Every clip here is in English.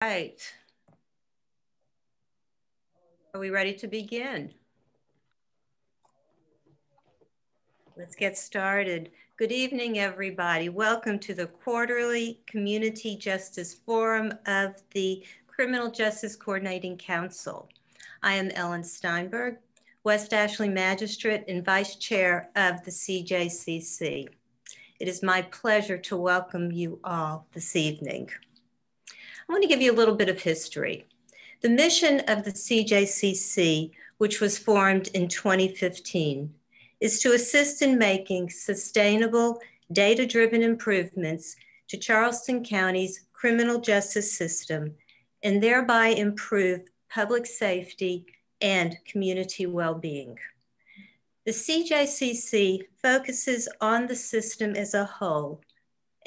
Right. Are we ready to begin? Let's get started. Good evening, everybody. Welcome to the quarterly Community Justice Forum of the Criminal Justice Coordinating Council. I am Ellen Steinberg, West Ashley Magistrate and Vice Chair of the CJCC. It is my pleasure to welcome you all this evening. I want to give you a little bit of history. The mission of the CJCC, which was formed in 2015, is to assist in making sustainable, data-driven improvements to Charleston County's criminal justice system and thereby improve public safety and community well-being. The CJCC focuses on the system as a whole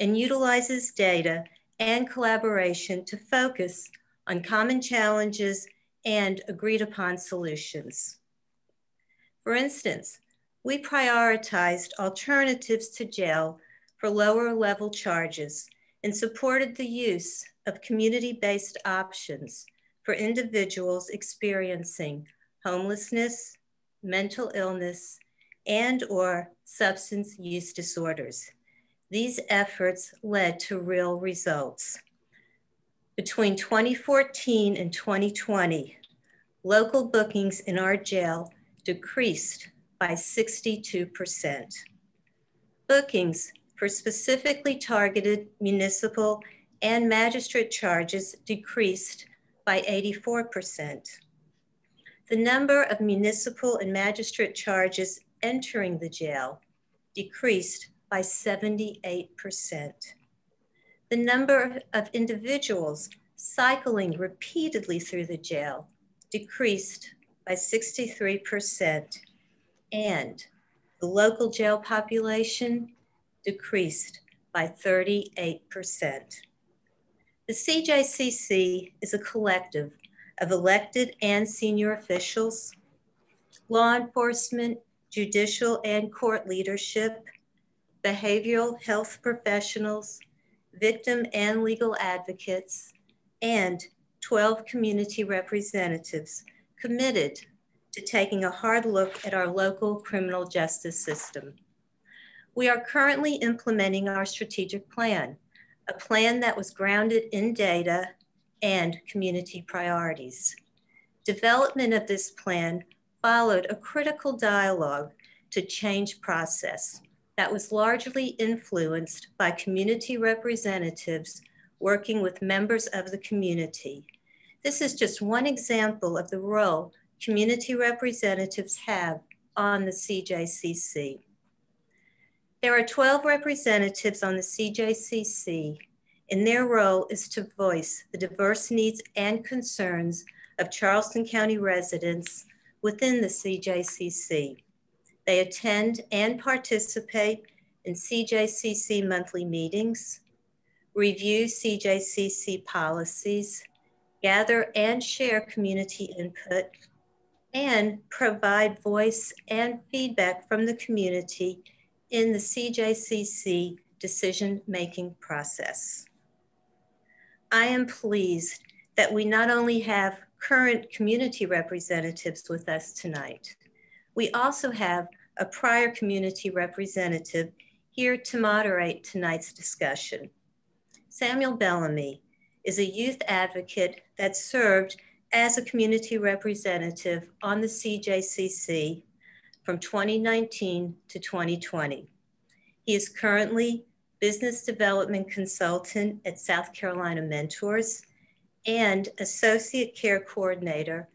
and utilizes data and collaboration to focus on common challenges and agreed upon solutions. For instance, we prioritized alternatives to jail for lower level charges and supported the use of community-based options for individuals experiencing homelessness, mental illness, and/or substance use disorders. These efforts led to real results. Between 2014 and 2020, local bookings in our jail decreased by 62%. Bookings for specifically targeted municipal and magistrate charges decreased by 84%. The number of municipal and magistrate charges entering the jail decreased by 78%. The number of individuals cycling repeatedly through the jail decreased by 63%, and the local jail population decreased by 38%. The CJCC is a collective of elected and senior officials, law enforcement, judicial and court leadership, behavioral health professionals, victim and legal advocates, and 12 community representatives committed to taking a hard look at our local criminal justice system. We are currently implementing our strategic plan, a plan that was grounded in data and community priorities. Development of this plan followed a critical dialogue to change process that was largely influenced by community representatives working with members of the community. This is just one example of the role community representatives have on the CJCC. There are 12 representatives on the CJCC, and their role is to voice the diverse needs and concerns of Charleston County residents within the CJCC. They attend and participate in CJCC monthly meetings, review CJCC policies, gather and share community input, and provide voice and feedback from the community in the CJCC decision-making process. I am pleased that we not only have current community representatives with us tonight, we also have a prior community representative here to moderate tonight's discussion. Samuel Bellamy is a youth advocate that served as a community representative on the CJCC from 2019 to 2020. He is currently business development consultant at South Carolina Mentors and associate care coordinator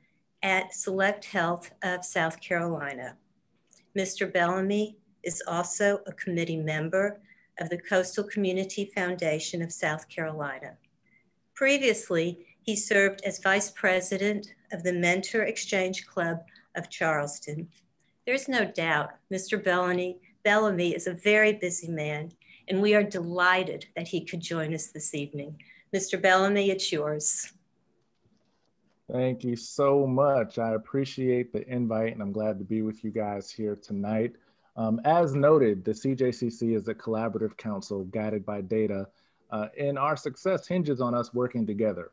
at Select Health of South Carolina. Mr. Bellamy is also a committee member of the Coastal Community Foundation of South Carolina. Previously, he served as vice president of the Mentor Exchange Club of Charleston. There's no doubt Mr. Bellamy is a very busy man, and we are delighted that he could join us this evening. Mr. Bellamy, it's yours. Thank you so much. I appreciate the invite, and I'm glad to be with you guys here tonight. As noted, the CJCC is a collaborative council guided by data, and our success hinges on us working together.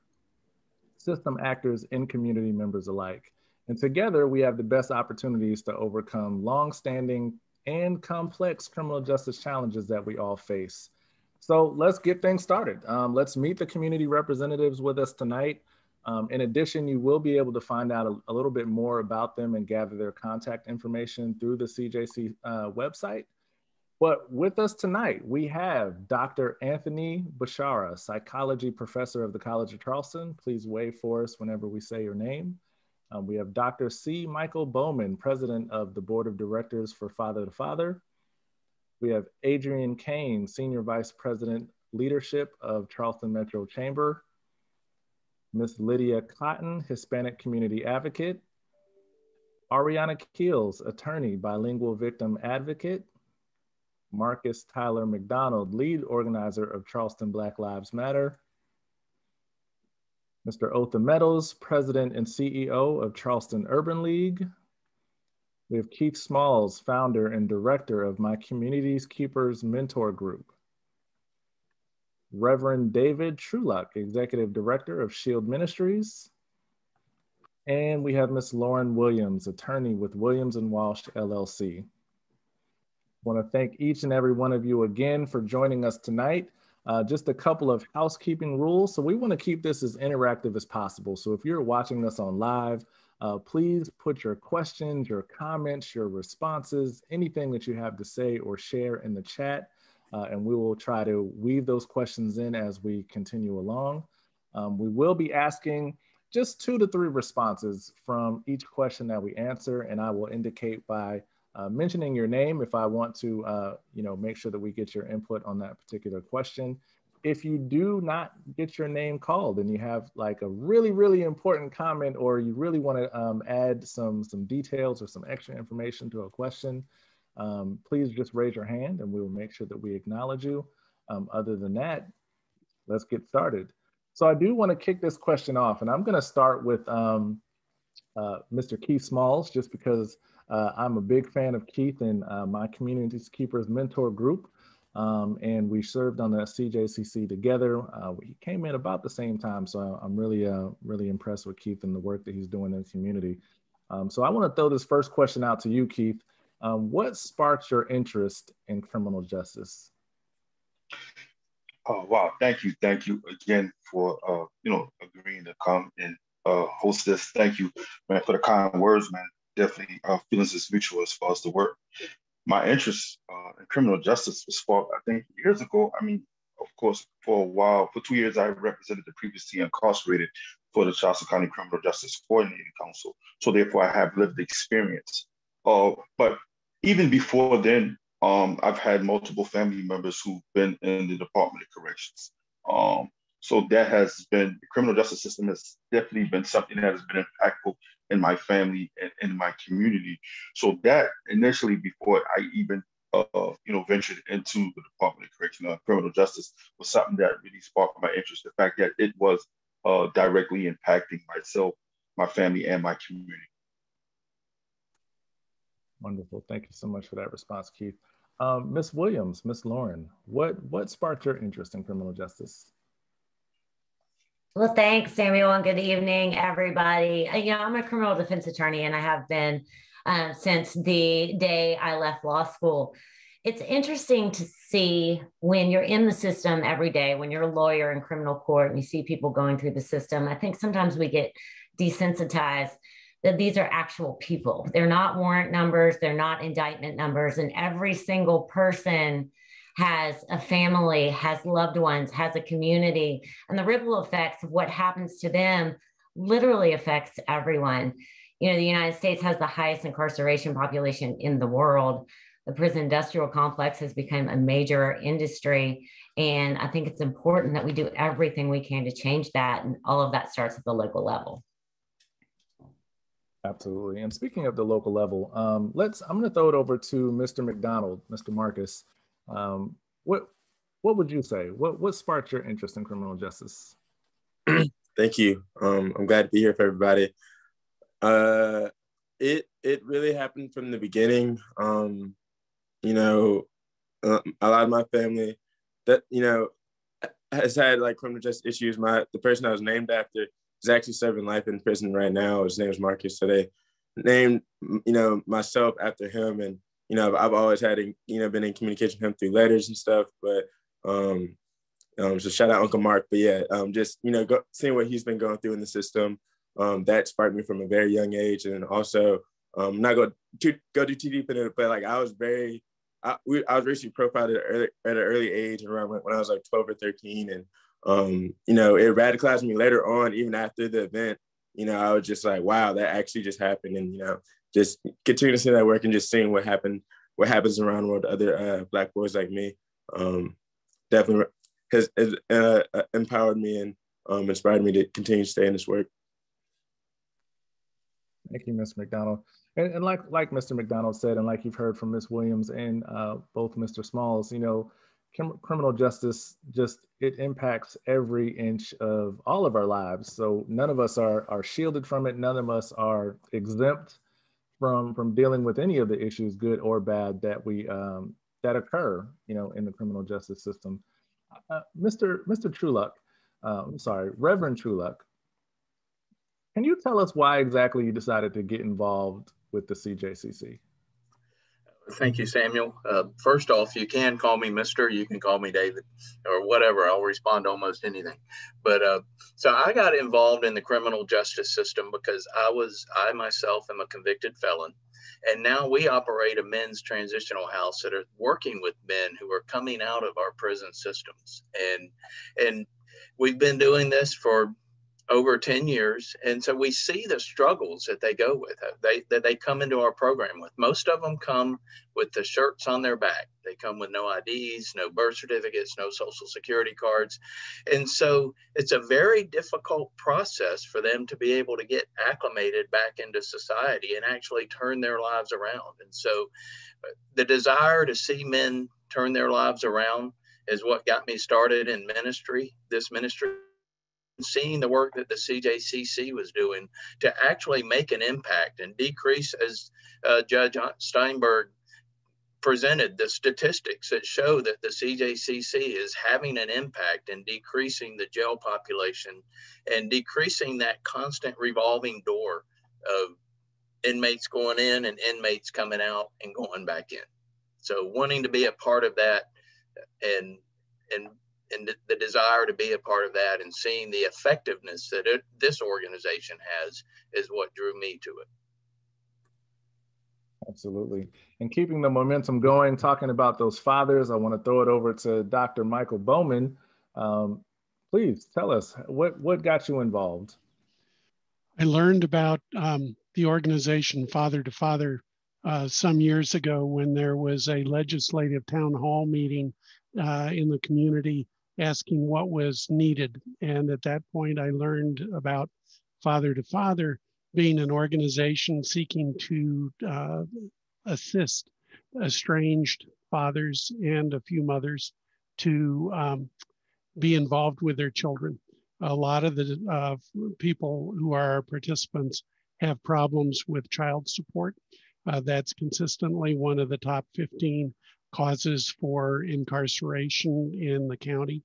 system actors, and community members alike. And together, we have the best opportunities to overcome long-standing and complex criminal justice challenges that we all face. So let's get things started. Let's meet the community representatives with us tonight. In addition, you will be able to find out a little bit more about them and gather their contact information through the CJC website. But with us tonight, we have Dr. Anthony Bashara, psychology professor of the College of Charleston. Please wave for us whenever we say your name. We have Dr. C. Michael Bowman, president of the board of directors for Father to Father. We have Adrian Kane, senior vice president, leadership of Charleston Metro Chamber. Ms. Lydia Cotton, Hispanic community advocate. Ariana Keels, attorney, bilingual victim advocate. Marcus Tyler McDonald, lead organizer of Charleston Black Lives Matter. Mr. Otha Meadows, president and CEO of Charleston Urban League. We have Keith Smalls, founder and director of My Community's Keepers Mentor Group. Reverend David Trulock, executive director of Shield Ministries. And we have Ms. Lauren Williams, attorney with Williams & Walsh, LLC. I want to thank each and every one of you again for joining us tonight. Just a couple of housekeeping rules. So we want to keep this as interactive as possible. So if you're watching us on live, please put your questions, your comments, your responses, anything that you have to say or share in the chat. And we will try to weave those questions in as we continue along. We will be asking just 2 to 3 responses from each question that we answer, and I will indicate by mentioning your name if I want to make sure that we get your input on that particular question. If you do not get your name called and you have like a really, really important comment, or you really want to add some details or some extra information to a question, please just raise your hand and we will make sure that we acknowledge you. Other than that, let's get started. So I do want to kick this question off, and I'm going to start with Mr. Keith Smalls, just because I'm a big fan of Keith and My Community's Keepers Mentor Group. And we served on the CJCC together. We came in about the same time, so I'm really impressed with Keith and the work that he's doing in the community. So I want to throw this first question out to you, Keith. What sparked your interest in criminal justice? Oh, wow. Thank you again for, agreeing to come and host this. Thank you, man, for the kind words, man. Definitely feelings is mutual as far as the work. My interest in criminal justice was sparked, I think, years ago. I mean, of course, for a while, for 2 years, I represented the previously incarcerated for the Charleston County Criminal Justice Coordinating Council. So therefore, I have lived experience. But even before then, I've had multiple family members who've been in the Department of Corrections. So that has been, the criminal justice system has definitely been something that has been impactful in my family and in my community. So that initially, before I even, ventured into the Department of Corrections, criminal justice was something that really sparked my interest. The fact that it was directly impacting myself, my family, and my community. Wonderful. Thank you so much for that response, Keith. Ms. Williams, Ms. Lauren, what sparked your interest in criminal justice? Well, thanks, Samuel, and good evening, everybody. I'm a criminal defense attorney, and I have been since the day I left law school. It's interesting to see when you're in the system every day, when you're a lawyer in criminal court and you see people going through the system. I think sometimes we get desensitized that these are actual people. They're not warrant numbers, they're not indictment numbers, and every single person has a family, has loved ones, has a community, and the ripple effects of what happens to them literally affects everyone. The United States has the highest incarceration population in the world. The prison industrial complex has become a major industry, and I think it's important that we do everything we can to change that, and all of that starts at the local level. Absolutely. And speaking of the local level, I'm going to throw it over to Mr. McDonald, Mr. Marcus. What would you say? What sparked your interest in criminal justice? Thank you. I'm glad to be here for everybody. It really happened from the beginning. A lot of my family that has had like criminal justice issues. The person I was named after is actually serving life in prison right now. His name is Marcus. So they named, myself after him. And, I've always had, been in communication with him through letters and stuff. But so shout out Uncle Mark. But yeah, just, seeing what he's been going through in the system, that sparked me from a very young age. And also, not go too deep into it, but like I was racially profiled at an early age, around when I was like 12 or 13. And, it radicalized me later on, even after the event. I was just like, wow, that actually just happened. And, just continuing to see that work and just seeing what happens around the world to other Black boys like me, definitely has empowered me and inspired me to continue to stay in this work. Thank you, Mr. McDonald. And like Mr. McDonald said, and like you've heard from Ms. Williams and both Mr. Smalls, criminal justice it impacts every inch of all of our lives. So none of us are shielded from it. None of us are exempt from dealing with any of the issues, good or bad, that we that occur, in the criminal justice system. Mr. Trueluck, Reverend Trueluck, can you tell us why exactly you decided to get involved with the CJCC? Thank you, Samuel. First off, you can call me Mr. You can call me David or whatever. I'll respond to almost anything. But so I got involved in the criminal justice system because I myself am a convicted felon. And now we operate a men's transitional house that are working with men who are coming out of our prison systems. And we've been doing this for over 10 years. And so we see the struggles that they go with, that they come into our program with. Most of them come with the shirts on their back. They come with no IDs, no birth certificates, no social security cards. And so it's a very difficult process for them to be able to get acclimated back into society and actually turn their lives around. And so the desire to see men turn their lives around is what got me started in this ministry. Seeing the work that the CJCC was doing to actually make an impact and decrease, as Judge Steinberg presented, the statistics that show that the CJCC is having an impact in decreasing the jail population and decreasing that constant revolving door of inmates going in and inmates coming out and going back in. So wanting to be a part of that and the desire to be a part of that and seeing the effectiveness that this organization has is what drew me to it. Absolutely. And keeping the momentum going, talking about those fathers, I want to throw it over to Dr. Michael Bowman. Please tell us, what got you involved? I learned about the organization Father to Father some years ago when there was a legislative town hall meeting in the community asking what was needed. And at that point, I learned about Father to Father being an organization seeking to assist estranged fathers and a few mothers to be involved with their children. A lot of the people who are participants have problems with child support. That's consistently one of the top 15 causes for incarceration in the county.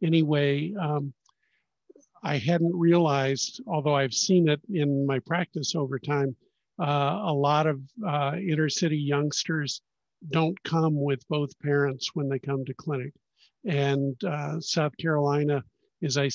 Anyway, I hadn't realized, although I've seen it in my practice over time, a lot of inner city youngsters don't come with both parents when they come to clinic. And South Carolina is, I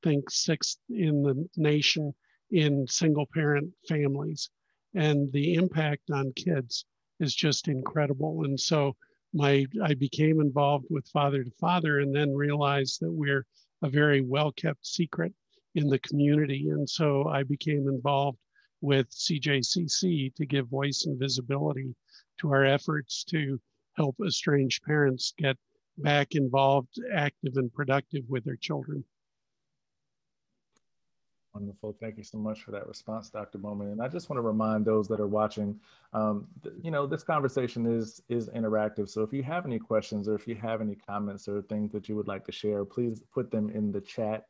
think, sixth in the nation in single parent families. And the impact on kids is just incredible. And so I became involved with Father to Father and then realized that we're a very well-kept secret in the community. And so I became involved with CJCC to give voice and visibility to our efforts to help estranged parents get back involved, active and productive with their children. Wonderful. Thank you so much for that response, Dr. Bowman. And I just want to remind those that are watching, this conversation is interactive. So if you have any questions or if you have any comments or things that you would like to share, please put them in the chat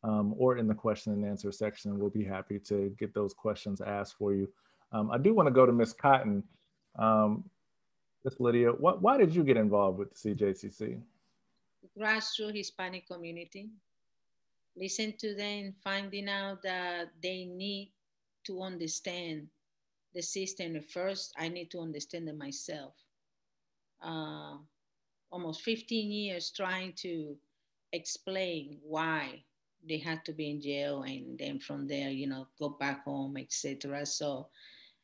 or in the question and answer section. We'll be happy to get those questions asked for you. I do want to go to Ms. Cotton. Ms. Lydia, why did you get involved with the CJCC? Grassroots Hispanic community. listen to them, finding out that they need to understand the system. First, I need to understand it myself. Uh, Almost 15 years trying to explain why they had to be in jail, and then from there, go back home, etc. So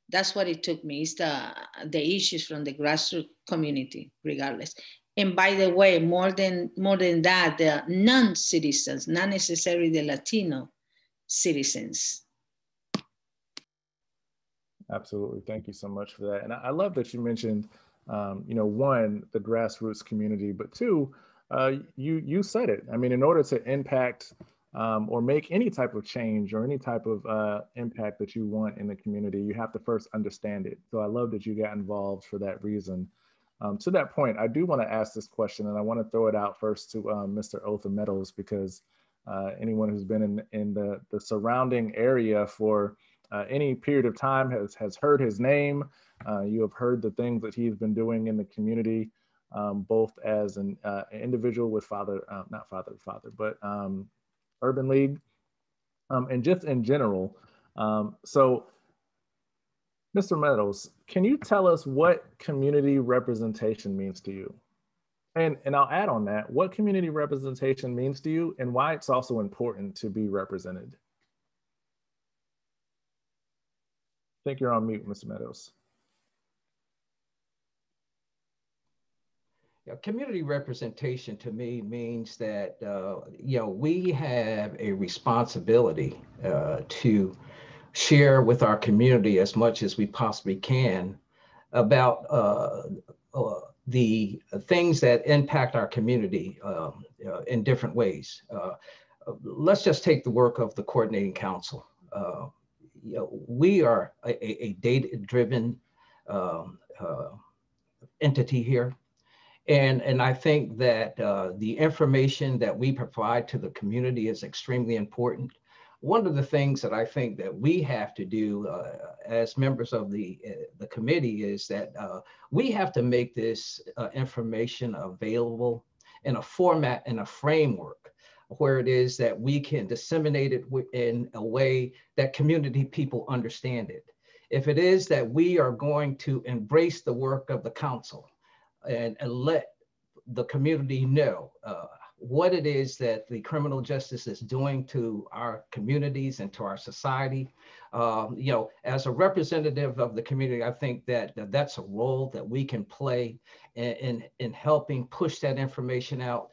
that's what it took me. It's the issues from the grassroots community, regardless. And by the way, more than that, the non-citizens, not necessarily the Latino citizens. Absolutely. Thank you so much for that. And I love that you mentioned, one, the grassroots community, but two, you said it. I mean, in order to impact or make any type of change or any type of impact that you want in the community, you have to first understand it. So I love that you got involved for that reason. To that point, I do want to ask this question, and I want to throw it out first to Mr. Otha Meadows, because anyone who's been in the surrounding area for any period of time has heard his name. You have heard the things that he's been doing in the community, both as an individual with not father to father, but Urban League, and just in general. So, Mr. Meadows, can you tell us what community representation means to you? And I'll add on that, what community representation means to you and why it's also important to be represented. I think you're on mute, Mr. Meadows. Yeah, community representation to me means that we have a responsibility to share with our community as much as we possibly can about the things that impact our community in different ways. Let's just take the work of the Coordinating Council. We are a data-driven entity here. And I think that the information that we provide to the community is extremely important. One of the things that I think that we have to do as members of the committee is that we have to make this information available in a format and a framework where it is that we can disseminate it in a way that community people understand it. If it is that we are going to embrace the work of the council and let the community know what it is that the criminal justice is doing to our communities and to our society. As a representative of the community, I think that that's a role that we can play in helping push that information out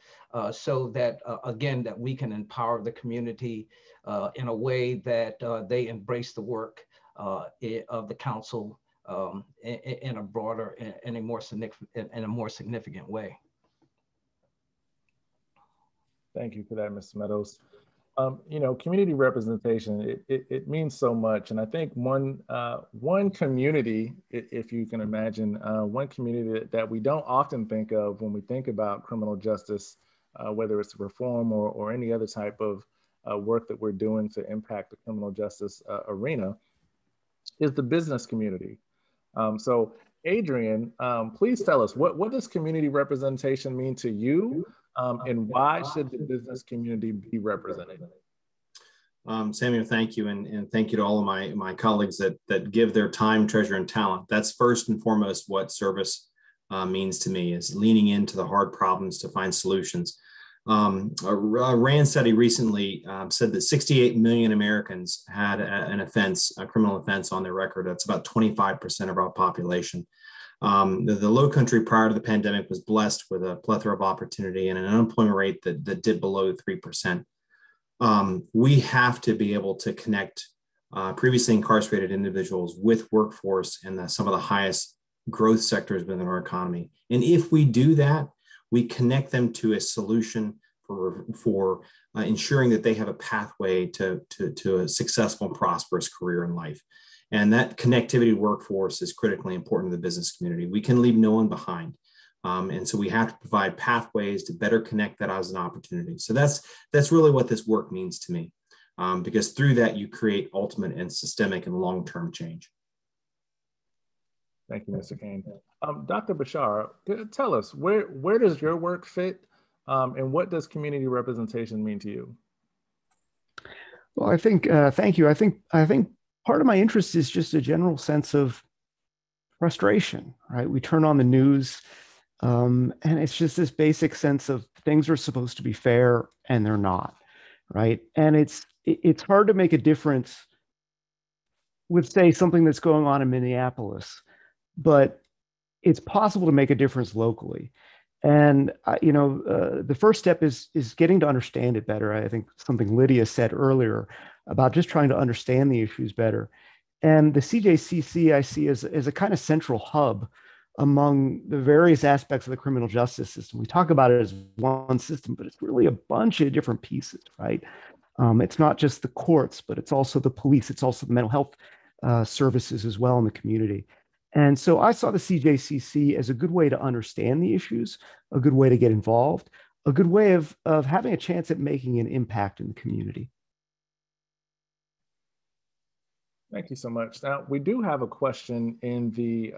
so that, again, that we can empower the community in a way that they embrace the work of the council in a broader and a more significant way. Thank you for that, Mr. Meadows. Community representation, it means so much. And I think one community, if you can imagine, one community that we don't often think of when we think about criminal justice, whether it's reform or any other type of work that we're doing to impact the criminal justice arena, is the business community. So Adrian, please tell us, what does community representation mean to you? And why should the business community be represented? Samuel, thank you. And thank you to all of my colleagues that give their time, treasure, and talent. That's first and foremost what service means to me, is leaning into the hard problems to find solutions. A RAND study recently said that 68 million Americans had a criminal offense on their record. That's about 25% of our population. The low country prior to the pandemic was blessed with a plethora of opportunity and an unemployment rate that dipped below 3%. We have to be able to connect previously incarcerated individuals with workforce and some of the highest growth sectors within our economy. And if we do that, we connect them to a solution for ensuring that they have a pathway to a successful and prosperous career in life. And that connectivity workforce is critically important to the business community. We can leave no one behind. And so we have to provide pathways to better connect that as an opportunity. So that's really what this work means to me, because through that, you create ultimate and systemic and long-term change. Thank you, Mr. Kane. Dr. Bashar, tell us, where does your work fit and what does community representation mean to you? Well, I think, thank you. I think part of my interest is just a general sense of frustration, right? We turn on the news, and it's just this basic sense of things are supposed to be fair and they're not, right? And it's hard to make a difference with, say, something that's going on in Minneapolis, but it's possible to make a difference locally. And the first step is getting to understand it better. I think something Lydia said earlier about just trying to understand the issues better. And the CJCC I see as a kind of central hub among the various aspects of the criminal justice system. We talk about it as one system, but it's really a bunch of different pieces, right? It's not just the courts, but it's also the police. It's also the mental health services as well in the community. And so I saw the CJCC as a good way to understand the issues, a good way to get involved, a good way of having a chance at making an impact in the community. Thank you so much. Now, we do have a question in the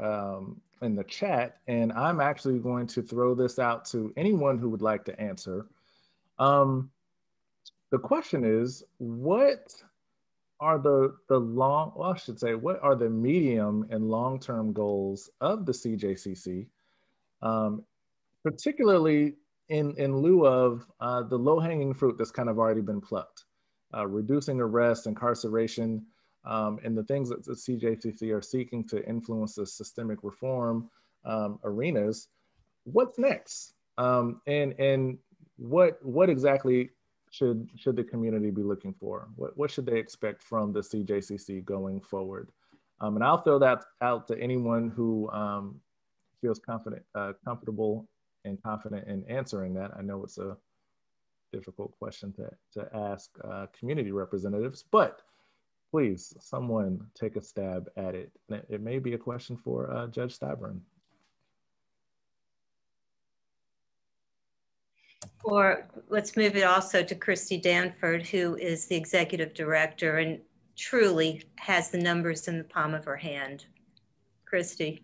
chat, and I'm actually going to throw this out to anyone who would like to answer. The question is, what are what are the medium and long-term goals of the CJCC, particularly in lieu of the low-hanging fruit that's kind of already been plucked, reducing arrest, incarceration, and the things that the CJCC are seeking to influence the systemic reform arenas. What's next? And what exactly should the community be looking for? What should they expect from the CJCC going forward? And I'll throw that out to anyone who feels comfortable and confident in answering that. I know it's a difficult question to ask community representatives, but please, someone take a stab at it. It may be a question for Judge Styburn. Or let's move it also to Christy Danford, who is the executive director and truly has the numbers in the palm of her hand. Christy.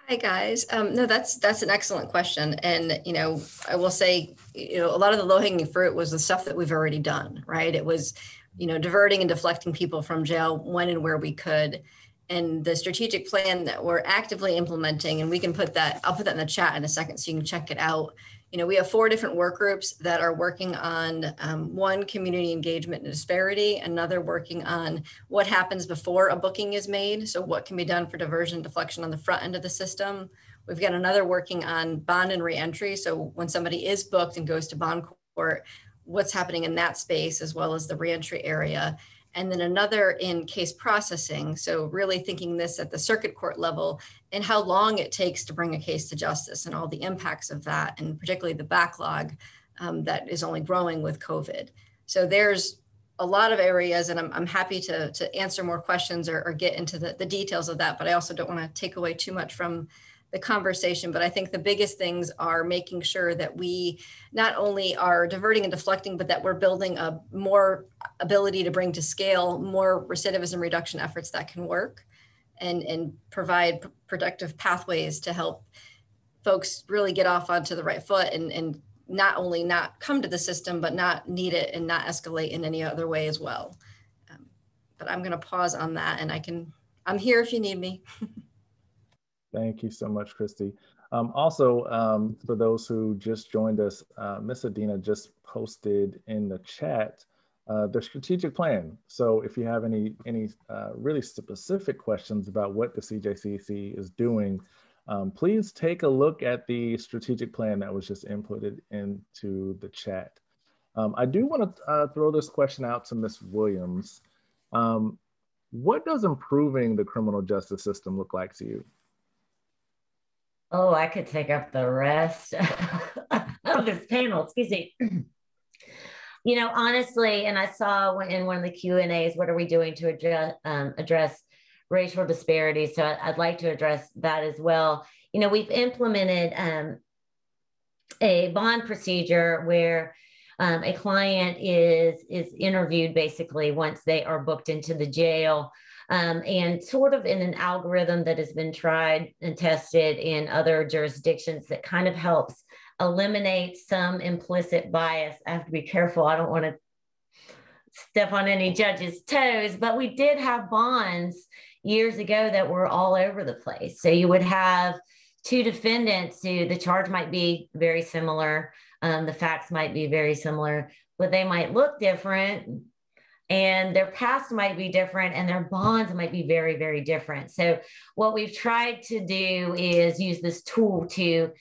Hi guys. No, that's an excellent question. And, I will say, a lot of the low-hanging fruit was the stuff that we've already done, right? It was, diverting and deflecting people from jail when and where we could. And the strategic plan that we're actively implementing, and I'll put that in the chat in a second so you can check it out. We have 4 different work groups that are working on one, community engagement and disparity, another working on what happens before a booking is made. So what can be done for diversion and deflection on the front end of the system. We've got another working on bond and reentry. So when somebody is booked and goes to bond court, what's happening in that space as well as the reentry area. And then another in case processing. So really thinking this at the circuit court level and how long it takes to bring a case to justice and all the impacts of that, and particularly the backlog that is only growing with COVID. So there's a lot of areas, and I'm happy to answer more questions or get into the details of that, but I also don't want to take away too much from the conversation. But I think the biggest things are making sure that we not only are diverting and deflecting, but that we're building a more ability to bring to scale more recidivism reduction efforts that can work and provide productive pathways to help folks really get off onto the right foot and not only not come to the system, but not need it and not escalate in any other way as well. But I'm going to pause on that, and I'm here if you need me. Thank you so much, Christy. Also, for those who just joined us, Ms. Adina just posted in the chat the strategic plan. So if you have any really specific questions about what the CJCC is doing, please take a look at the strategic plan that was just inputted into the chat. I do want to throw this question out to Ms. Williams. What does improving the criminal justice system look like to you? Oh, I could take up the rest of this panel, excuse me. Honestly, and I saw in one of the Q&As, what are we doing to address racial disparities? So I'd like to address that as well. We've implemented a bond procedure where a client is interviewed basically once they are booked into the jail, and sort of in an algorithm that has been tried and tested in other jurisdictions that kind of helps eliminate some implicit bias. I have to be careful. I don't want to step on any judge's toes, but we did have bonds years ago that were all over the place. So you would have two defendants who the charge might be very similar, the facts might be very similar, but they might look different, and their past might be different, and their bonds might be very, very different. So what we've tried to do is use this tool to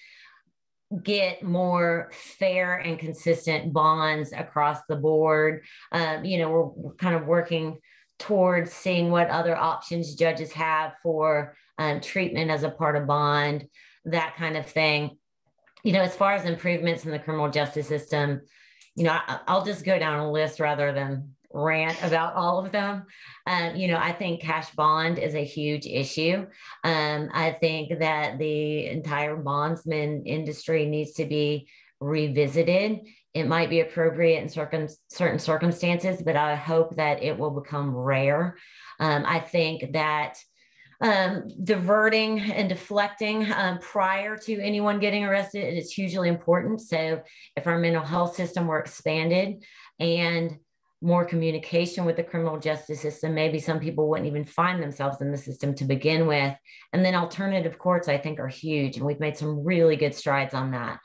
get more fair and consistent bonds across the board. We're kind of working towards seeing what other options judges have for treatment as a part of bond, that kind of thing. As far as improvements in the criminal justice system, I'll just go down a list rather than rant about all of them. I think cash bond is a huge issue. I think that the entire bondsman industry needs to be revisited. It might be appropriate in certain circumstances, but I hope that it will become rare. I think that diverting and deflecting prior to anyone getting arrested is hugely important. So if our mental health system were expanded and more communication with the criminal justice system, maybe some people wouldn't even find themselves in the system to begin with. And then alternative courts, I think, are huge. And we've made some really good strides on that.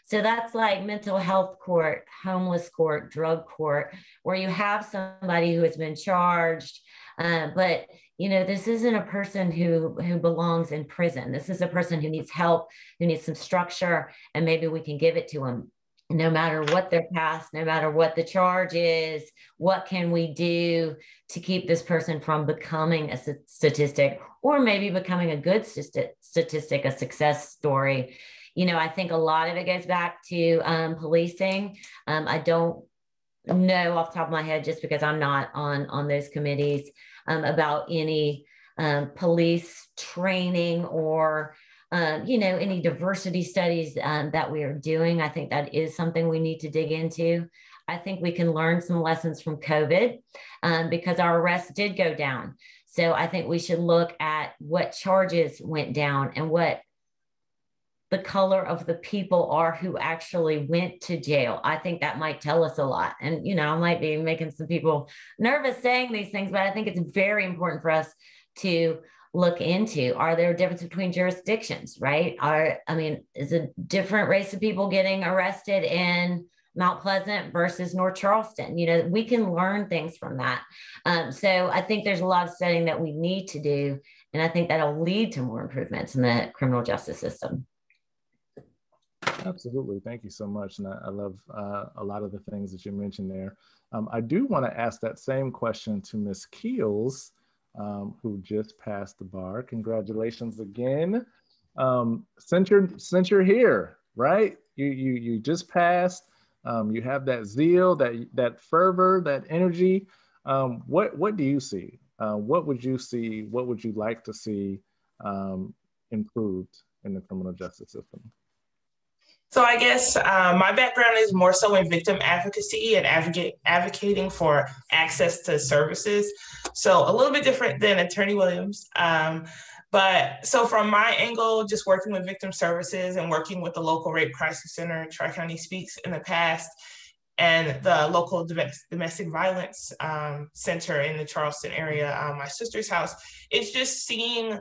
So that's like mental health court, homeless court, drug court, where you have somebody who has been charged, but this isn't a person who belongs in prison. This is a person who needs help, who needs some structure, and maybe we can give it to them. No matter what their past, no matter what the charge is, what can we do to keep this person from becoming a statistic, or maybe becoming a good statistic, a success story? I think a lot of it goes back to policing. I don't know off the top of my head, just because I'm not on those committees, about any police training or any diversity studies that we are doing. I think that is something we need to dig into. I think we can learn some lessons from COVID because our arrests did go down. So I think we should look at what charges went down and what the color of the people are who actually went to jail. I think that might tell us a lot. And, I might be making some people nervous saying these things, but I think it's very important for us to look into. Are there a difference between jurisdictions, right? Is a different race of people getting arrested in Mount Pleasant versus North Charleston? We can learn things from that. So I think there's a lot of studying that we need to do. And I think that'll lead to more improvements in the criminal justice system. Absolutely. Thank you so much. And I love a lot of the things that you mentioned there. I do want to ask that same question to Ms. Keels, who just passed the bar. Congratulations again. Since you're here, right? You just passed. You have that zeal, that fervor, that energy. What do you see? What would you see? What would you like to see improved in the criminal justice system? So I guess my background is more so in victim advocacy and advocating for access to services. So a little bit different than Attorney Williams. But so from my angle, just working with victim services and working with the local rape crisis center, Tri-County Speaks in the past, and the local domestic violence center in the Charleston area, my sister's house, it's just seeing,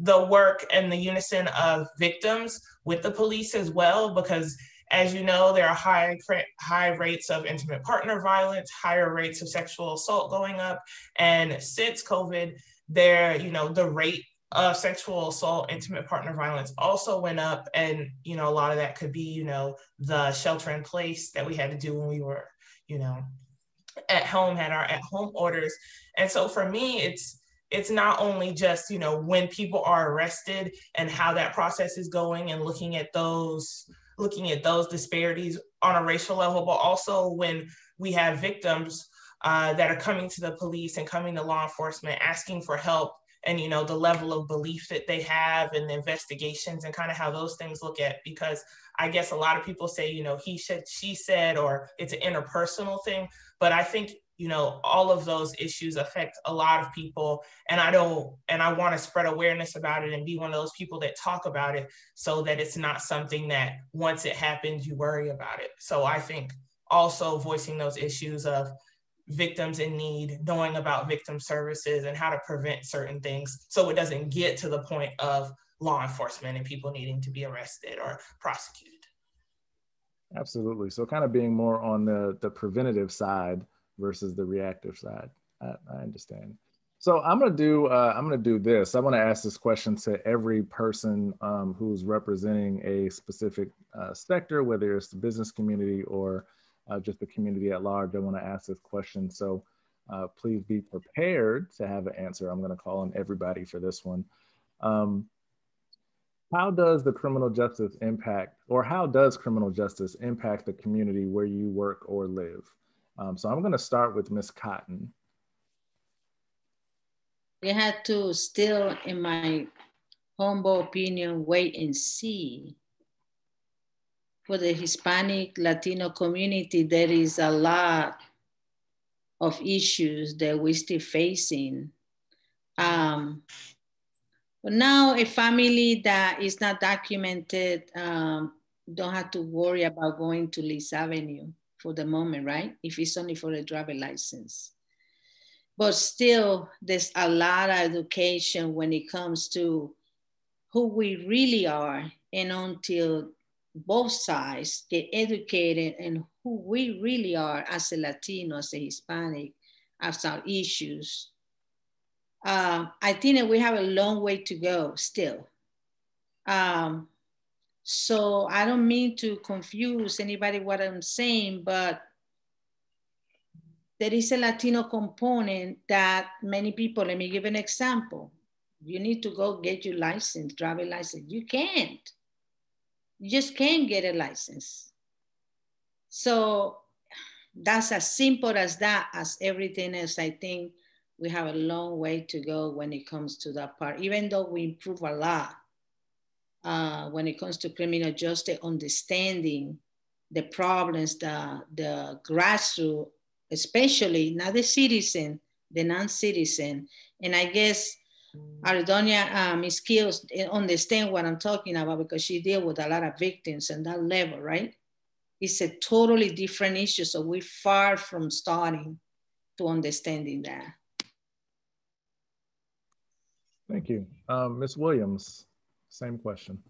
the work and the unison of victims with the police as well, because as you know, there are high rates of intimate partner violence, higher rates of sexual assault going up. And since COVID, the rate of sexual assault, intimate partner violence also went up. And, a lot of that could be, the shelter in place that we had to do when we were, at home, had our at-home orders. And so for me, it's not only just, when people are arrested and how that process is going and looking at those disparities on a racial level, but also when we have victims that are coming to the police and coming to law enforcement, asking for help, and, the level of belief that they have and the investigations and kind of how those things look at, because I guess a lot of people say, he said, she said, or it's an interpersonal thing. But I think, all of those issues affect a lot of people. And I want to spread awareness about it and be one of those people that talk about it so that it's not something that once it happens, you worry about it. So I think also voicing those issues of, victims in need, knowing about victim services and how to prevent certain things so it doesn't get to the point of law enforcement and people needing to be arrested or prosecuted. Absolutely. So kind of being more on the preventative side versus the reactive side. I understand. So I'm gonna do this. I want to ask this question to every person who's representing a specific sector, whether it's the business community or just the community at large. I want to ask this question. So please be prepared to have an answer. I'm going to call on everybody for this one. How does criminal justice impact the community where you work or live? So I'm going to start with Ms. Cotton. We had to still, in my humble opinion, wait and see. For the Hispanic Latino community, there is a lot of issues that we're still facing. But now a family that is not documented don't have to worry about going to Lee's Avenue for the moment, right? If it's only for a driver license. But still, there's a lot of education when it comes to who we really are, and until both sides get educated and who we really are as a Latino, as a Hispanic, as our issues, I think that we have a long way to go still. So I don't mean to confuse anybody what I'm saying, but there is a Latino component that many people, let me give an example. You need to go get your license, driver license. You can't. You just can't get a license. So that's as simple as that, as everything else. I think we have a long way to go when it comes to that part, even though we improve a lot when it comes to criminal justice, understanding the problems, the grassroots, especially not the citizen, the non-citizen. And I guess Ardonia, Ms. Kills understand what I'm talking about because she deals with a lot of victims on that level, right? It's a totally different issue. So we're far from starting to understanding that. Thank you. Ms. Williams, same question.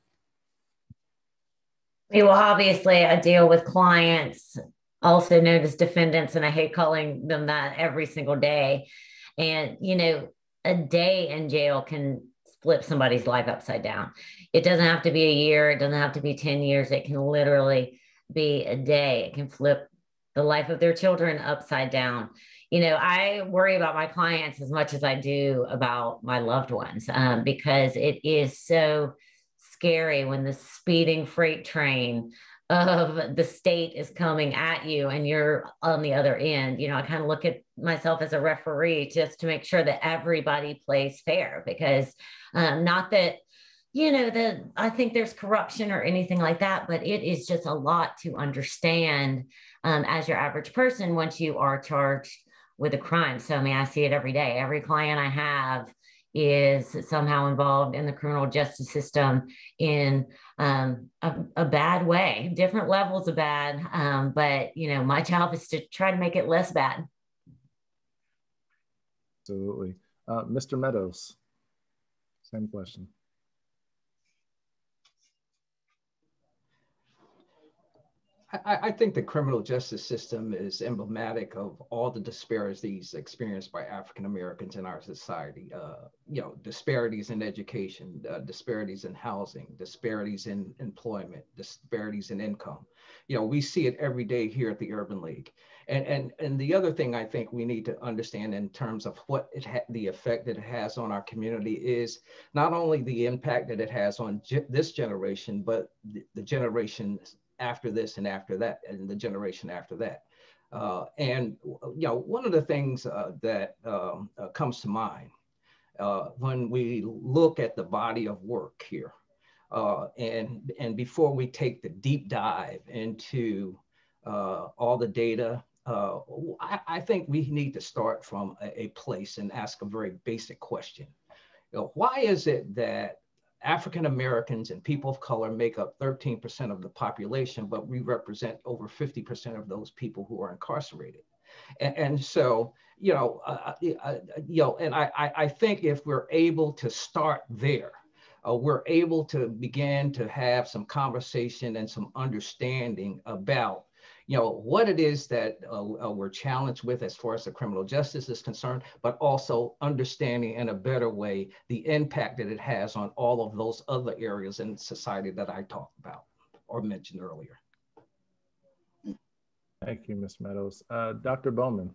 Well, obviously I deal with clients, also known as defendants, and I hate calling them that every single day. And, you know, a day in jail can flip somebody's life upside down. It doesn't have to be a year. It doesn't have to be 10 years. It can literally be a day. It can flip the life of their children upside down. You know, I worry about my clients as much as I do about my loved ones because it is so scary when the speeding freight train of the state is coming at you and you're on the other end. You know, I kind of look at myself as a referee just to make sure that everybody plays fair, because not that, you know, that I think there's corruption or anything like that, but it is just a lot to understand as your average person once you are charged with a crime. So I mean, I see it every day. Every client I have is somehow involved in the criminal justice system in a bad way, different levels of bad. But, you know, my job is to try to make it less bad. Absolutely. Mr. Meadows, same question. I think the criminal justice system is emblematic of all the disparities experienced by African Americans in our society. You know, disparities in education, disparities in housing, disparities in employment, disparities in income. You know, we see it every day here at the Urban League. And the other thing I think we need to understand in terms of what the effect that it has on our community is not only the impact that it has on this generation, but the generations after this and after that, and the generation after that. And you know, one of the things that comes to mind when we look at the body of work here, and before we take the deep dive into all the data, I think we need to start from a place and ask a very basic question. You know, why is it that African Americans and people of color make up 13% of the population, but we represent over 50% of those people who are incarcerated? And so, and I think if we're able to start there, we're able to begin to have some conversation and some understanding about what it is that we're challenged with as far as the criminal justice is concerned, but also understanding in a better way the impact that it has on all of those other areas in society that I talked about or mentioned earlier. Thank you, Ms. Meadows. Dr. Bowman.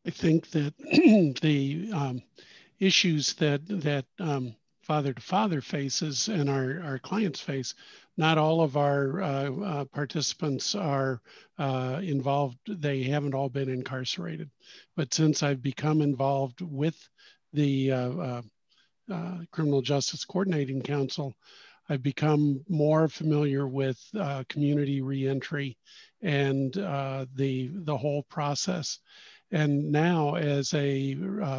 I think that the issues that father to father faces and our clients face, not all of our participants are involved. They haven't all been incarcerated, but since I've become involved with the Criminal Justice Coordinating Council, I've become more familiar with community reentry and the whole process. And now, as a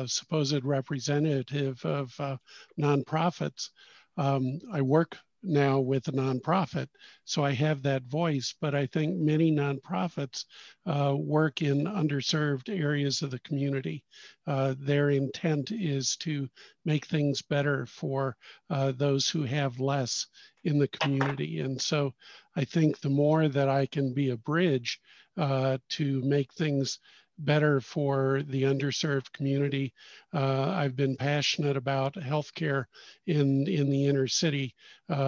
supposed representative of nonprofits, I work now with a nonprofit, so I have that voice. But I think many nonprofits work in underserved areas of the community. Their intent is to make things better for those who have less in the community. And so I think the more that I can be a bridge to make things better for the underserved community. I've been passionate about healthcare in the inner city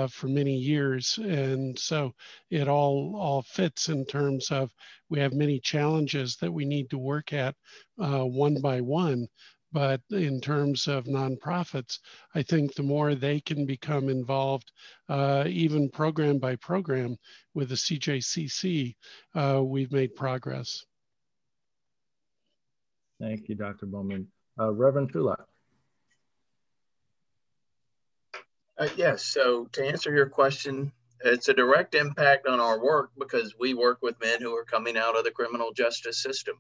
for many years. And so it all fits in terms of we have many challenges that we need to work at one by one. But in terms of nonprofits, I think the more they can become involved, even program by program with the CJCC, we've made progress. Thank you, Dr. Bowman. Reverend Trulak. Yes, so to answer your question, it's a direct impact on our work because we work with men who are coming out of the criminal justice system.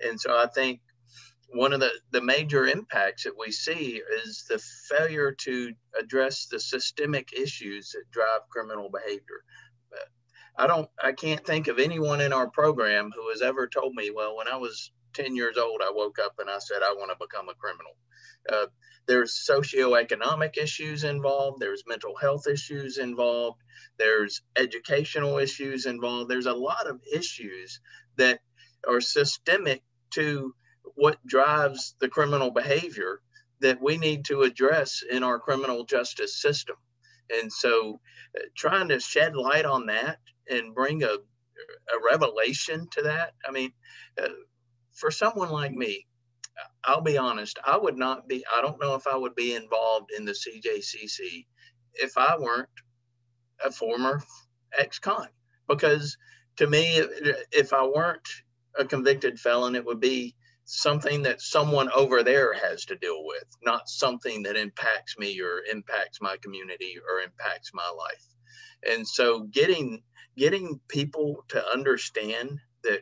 And so I think one of the major impacts that we see is the failure to address the systemic issues that drive criminal behavior. I can't think of anyone in our program who has ever told me, well, when I was 10 years old, I woke up and I said, I want to become a criminal. There's socioeconomic issues involved. There's mental health issues involved. There's educational issues involved. There's a lot of issues that are systemic to what drives the criminal behavior that we need to address in our criminal justice system. And so trying to shed light on that and bring a revelation to that, I mean, for someone like me, I'll be honest, I don't know if I would be involved in the CJCC if I weren't a former ex-con. Because to me, if I weren't a convicted felon, it would be something that someone over there has to deal with, not something that impacts me or impacts my community or impacts my life. And so getting people to understand that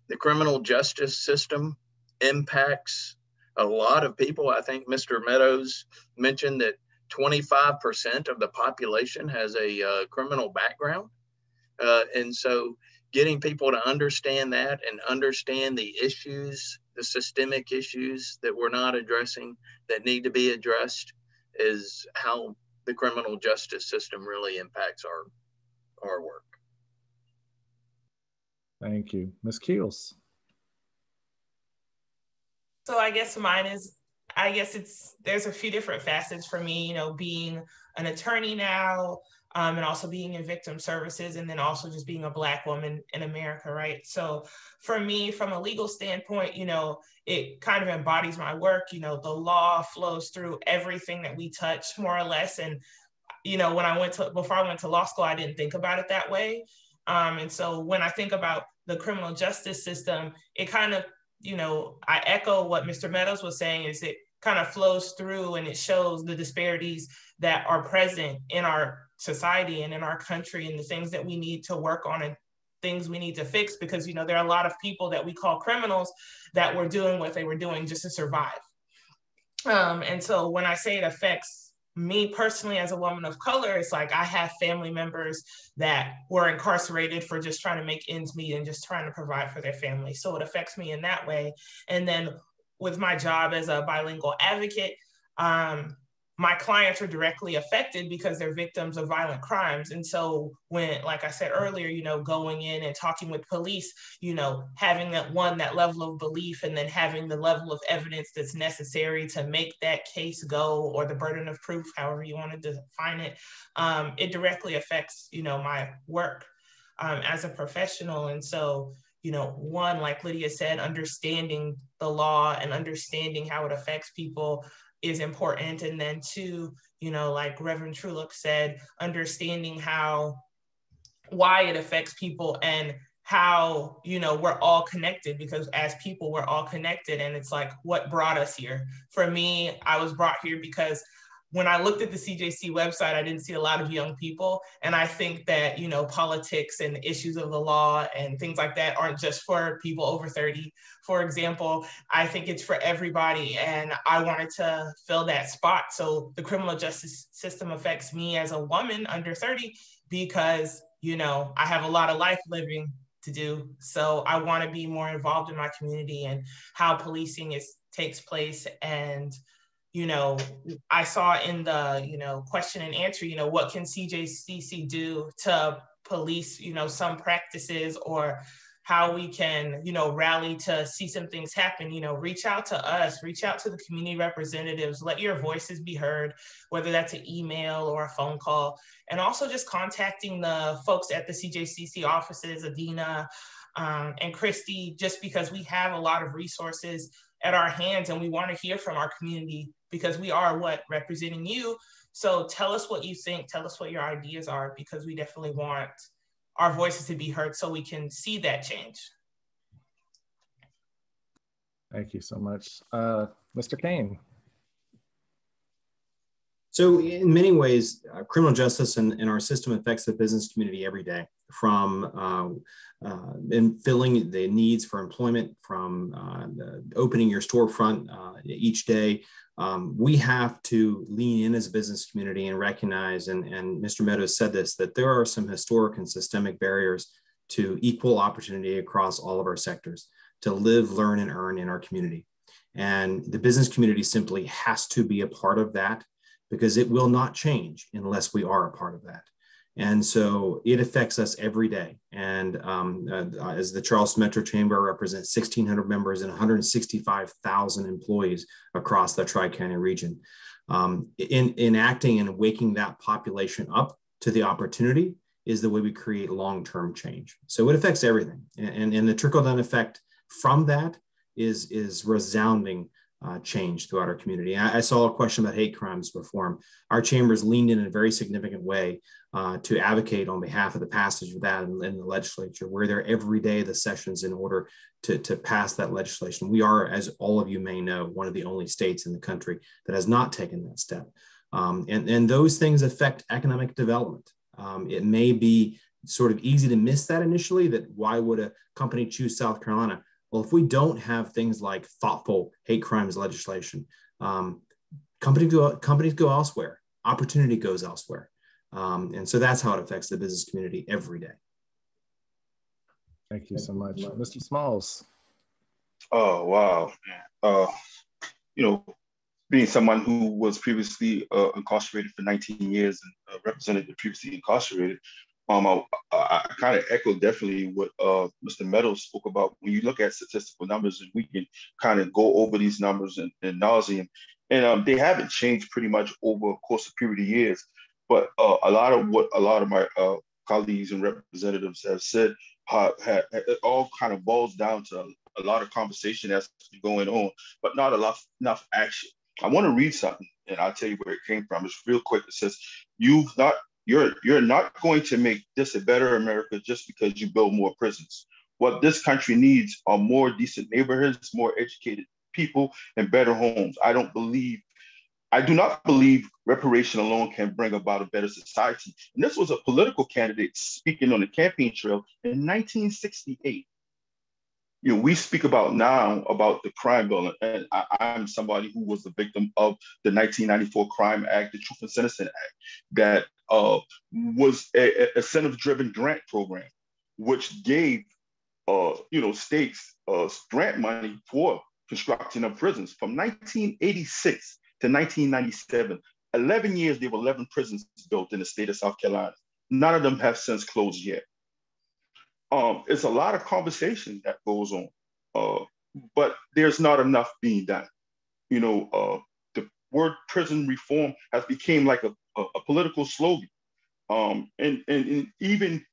the criminal justice system impacts a lot of people. I think Mr. Meadows mentioned that 25% of the population has a criminal background. And so getting people to understand that and understand the issues, the systemic issues that we're not addressing that need to be addressed is how the criminal justice system really impacts our work. Thank you. Ms. Keels. So I guess mine is, there's a few different facets for me, being an attorney now, and also being in victim services, and then also just being a Black woman in America, right? So for me, from a legal standpoint, it kind of embodies my work. The law flows through everything that we touch, more or less. And, before I went to law school, I didn't think about it that way. And so when I think about the criminal justice system, it kind of, I echo what Mr. Meadows was saying, is it kind of flows through and it shows the disparities that are present in our society and in our country, and the things that we need to work on and things we need to fix, because, there are a lot of people that we call criminals that were doing what they were doing just to survive. And so when I say it affects me personally, as a woman of color, it's like I have family members that were incarcerated for just trying to make ends meet and just trying to provide for their family. So it affects me in that way. And then with my job as a bilingual advocate, my clients are directly affected because they're victims of violent crimes. And so when, like I said earlier, you know, going in and talking with police, you know, having that level of belief, and then having the level of evidence that's necessary to make that case go, or the burden of proof, however you want to define it, it directly affects, you know, my work as a professional. And so, you know, one, like Lydia said, understanding the law and understanding how it affects people is important. And then two, you know, like Reverend Trulip said, understanding why it affects people and how, you know, we're all connected, because as people, we're all connected. And it's like, what brought us here? For me, I was brought here because when I looked at the CJC website, I didn't see a lot of young people. And I think that, you know, politics and issues of the law and things like that aren't just for people over 30. For example, I think it's for everybody. And I wanted to fill that spot. So the criminal justice system affects me as a woman under 30 because, you know, I have a lot of life living to do. So I want to be more involved in my community and how policing takes place. And you know, I saw in the, you know, question and answer, you know, what can CJCC do to police, you know, some practices, or how we can, you know, rally to see some things happen. You know, reach out to us, reach out to the community representatives, let your voices be heard, whether that's an email or a phone call, and also just contacting the folks at the CJCC offices, Adina and Christy, just because we have a lot of resources at our hands and we want to hear from our community, because we are representing you. So tell us what you think, tell us what your ideas are, because we definitely want our voices to be heard so we can see that change. Thank you so much. Mr. Kane. So in many ways, criminal justice and our system affects the business community every day, from in filling the needs for employment, from opening your storefront each day. We have to lean in as a business community and recognize, and Mr. Meadows said this, that there are some historic and systemic barriers to equal opportunity across all of our sectors to live, learn, and earn in our community. And the business community simply has to be a part of that, because it will not change unless we are a part of that. And so it affects us every day. And as the Charleston Metro Chamber represents 1,600 members and 165,000 employees across the Tri-County region, in acting and waking that population up to the opportunity is the way we create long-term change. So it affects everything. And the trickle-down effect from that is resounding change throughout our community. I saw a question about hate crimes reform. Our chambers leaned in a very significant way to advocate on behalf of the passage of that in the legislature. We're there every day of the sessions in order to pass that legislation. We are, as all of you may know, one of the only states in the country that has not taken that step. And those things affect economic development. It may be sort of easy to miss that initially, that why would a company choose South Carolina? Well, if we don't have things like thoughtful hate crimes legislation, companies go elsewhere, opportunity goes elsewhere. And so that's how it affects the business community every day. Thank you so much. Mr. Smalls. Oh, wow. You know, being someone who was previously incarcerated for 19 years and represented the previously incarcerated, I kind of echo definitely what Mr. Meadows spoke about. When you look at statistical numbers, and we can kind of go over these numbers in nauseum, and they haven't changed pretty much over a course of period of years. But a lot of what a lot of my colleagues and representatives have said, it all kind of boils down to a lot of conversation that's going on, but not enough action. I want to read something, and I'll tell you where it came from. It's real quick. It says, You're not going to make this a better America just because you build more prisons. What this country needs are more decent neighborhoods, more educated people, and better homes. I do not believe reparation alone can bring about a better society. And this was a political candidate speaking on the campaign trail in 1968. we speak about now about the crime bill, and I'm somebody who was the victim of the 1994 Crime Act, the Truth and Sentencing Act, that was a incentive-driven grant program, which gave states grant money for construction of prisons from 1986 to 1997. 11 years, there were 11 prisons built in the state of South Carolina. None of them have since closed yet. It's a lot of conversation that goes on, but there's not enough being done. The word prison reform has become like a political slogan, and even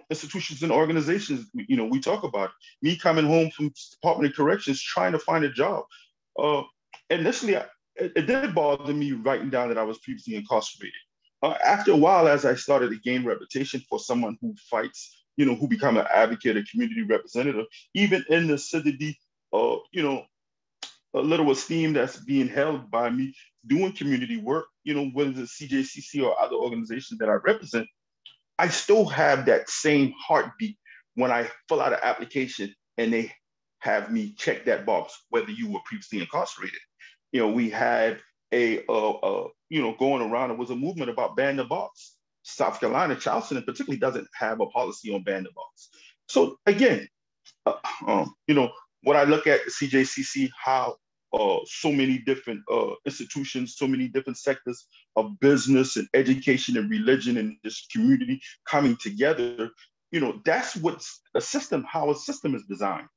institutions and organizations. We talk about it. Me coming home from Department of Corrections trying to find a job. Initially, it did bother me writing down that I was previously incarcerated. After a while, as I started to gain reputation for someone who fights, who become an advocate, a community representative, even in the city, a little esteem that's being held by me doing community work, whether it's CJCC or other organizations that I represent, I still have that same heartbeat when I fill out an application and they have me check that box, whether you were previously incarcerated. We had going around, it was a movement about ban the box. South Carolina, Charleston in particular, doesn't have a policy on ban the box. So again, when I look at CJCC, how so many different institutions, so many different sectors of business and education and religion and this community coming together, that's what's a system, how a system is designed.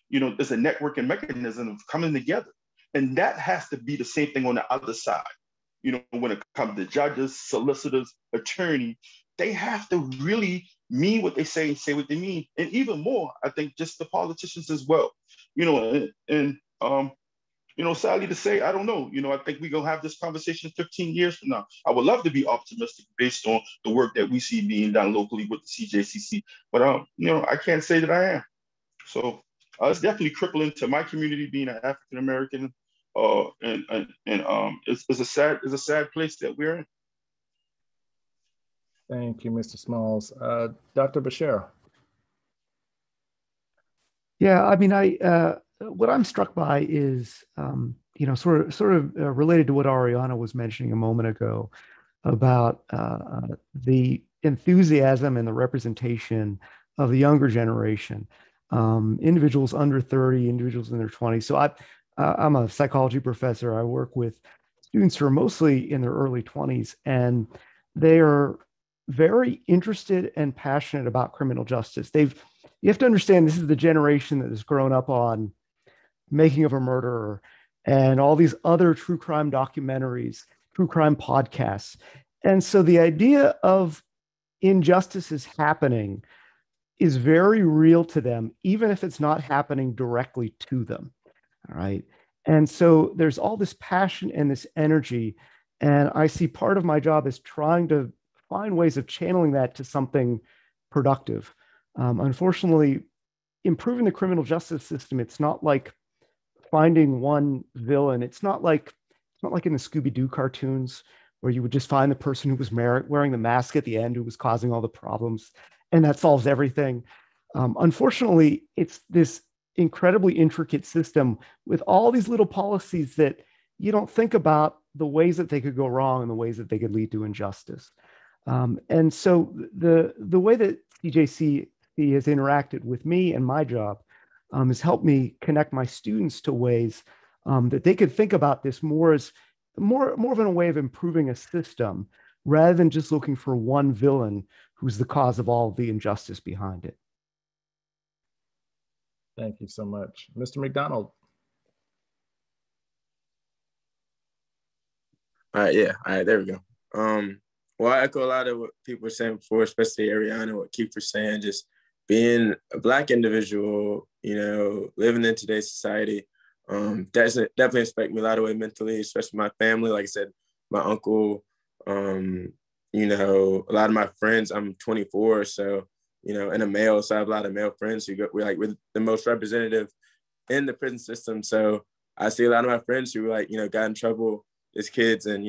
There's a networking mechanism of coming together. And that has to be the same thing on the other side. When it comes to judges, solicitors, attorneys, they have to really mean what they say and say what they mean. And even more, I think just the politicians as well. Sadly to say, I don't know. I think we're gonna have this conversation 15 years from now. I would love to be optimistic based on the work that we see being done locally with the CJCC, but I can't say that I am. So it's definitely crippling to my community being an African American, and it's a sad place that we're in. Thank you, Mr. Smalls. Dr. Bashir. Yeah, I mean, what I'm struck by is, sort of related to what Ariana was mentioning a moment ago about the enthusiasm and the representation of the younger generation, individuals under 30, individuals in their 20s. So I'm a psychology professor. I work with students who are mostly in their early 20s, and they are very interested and passionate about criminal justice. You have to understand, this is the generation that has grown up on Making of a Murderer and all these other true crime documentaries, true crime podcasts. And so the idea of injustices happening is very real to them, even if it's not happening directly to them. All right. And so there's all this passion and this energy. And I see part of my job is trying to find ways of channeling that to something productive. Unfortunately, improving the criminal justice system, it's not like finding one villain. It's not like in the Scooby-Doo cartoons where you would just find the person who was wearing the mask at the end who was causing all the problems, and that solves everything. Unfortunately, it's this incredibly intricate system with all these little policies that you don't think about the ways that they could go wrong and the ways that they could lead to injustice. And so the way that CJCC has interacted with me and my job has helped me connect my students to ways that they could think about this more as more of a way of improving a system rather than just looking for one villain who's the cause of all the injustice behind it. Thank you so much. Mr. McDonald. All right, yeah, all right, there we go. Well, I echo a lot of what people were saying before, especially Ariana, what Keith was saying, just being a Black individual, living in today's society, that's definitely affected me a lot of way mentally, especially my family. Like I said, my uncle, a lot of my friends, I'm 24, so, and a male, so I have a lot of male friends we're the most representative in the prison system. So I see a lot of my friends who got in trouble as kids and,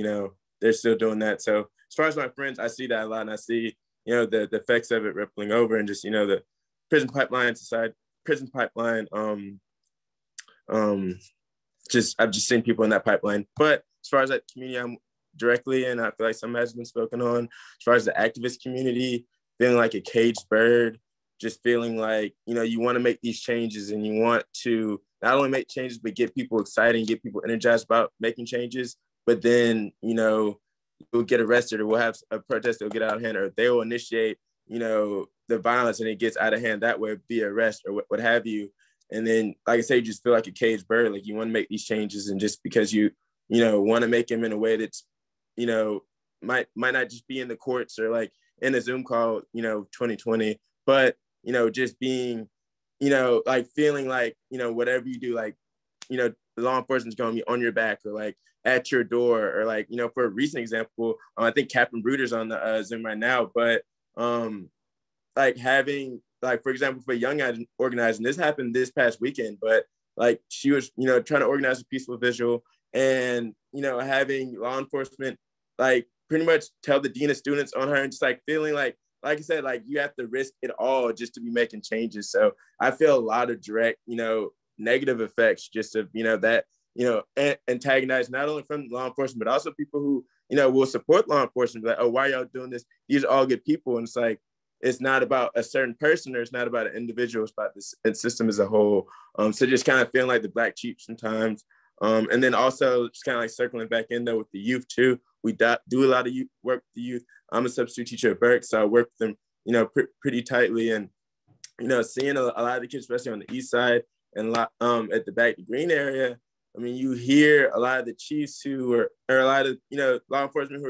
they're still doing that. So as far as my friends, I see that a lot, and I see, the effects of it rippling over, and just, the prison pipeline prison pipeline. I've just seen people in that pipeline. But as far as that community I'm directly in, I feel like some has been spoken on. As far as the activist community, feeling like a caged bird, just feeling like, you want to make these changes and you want to not only make changes, but get people excited and get people energized about making changes. But then, you'll get arrested, or we'll have a protest that'll get out of hand, or they will initiate, the violence, and it gets out of hand that way via arrest or what have you. And then, like I say, you just feel like a caged bird. Like you want to make these changes, and just because you want to make them in a way that's, might not just be in the courts or like in a Zoom call, 2020, but, just being, like feeling like, whatever you do, like, the law enforcement's going to be on your back or like at your door, or like, for a recent example, I think Captain Bruder's on the Zoom right now, but like having, like, for example, for young organizing, this happened this past weekend, but like she was, trying to organize a peaceful visual, and, having law enforcement, like pretty much tell the dean of students on her, and just like feeling like I said, like you have to risk it all just to be making changes. So I feel a lot of direct, negative effects just of, that, antagonize not only from law enforcement, but also people who, will support law enforcement. Like, oh, why y'all doing this? These are all good people. And it's like, it's not about a certain person, or it's not about an individual, it's about this system as a whole. So just kind of feeling like the black sheep sometimes. And then also just kind of like circling back in there with the youth too. We do a lot of youth work with the youth. I'm a substitute teacher at Burke, so I work with them, pretty tightly. And, seeing a lot of the kids, especially on the east side and at the Back to Green area, I mean, you hear a lot of the chiefs or a lot of, law enforcement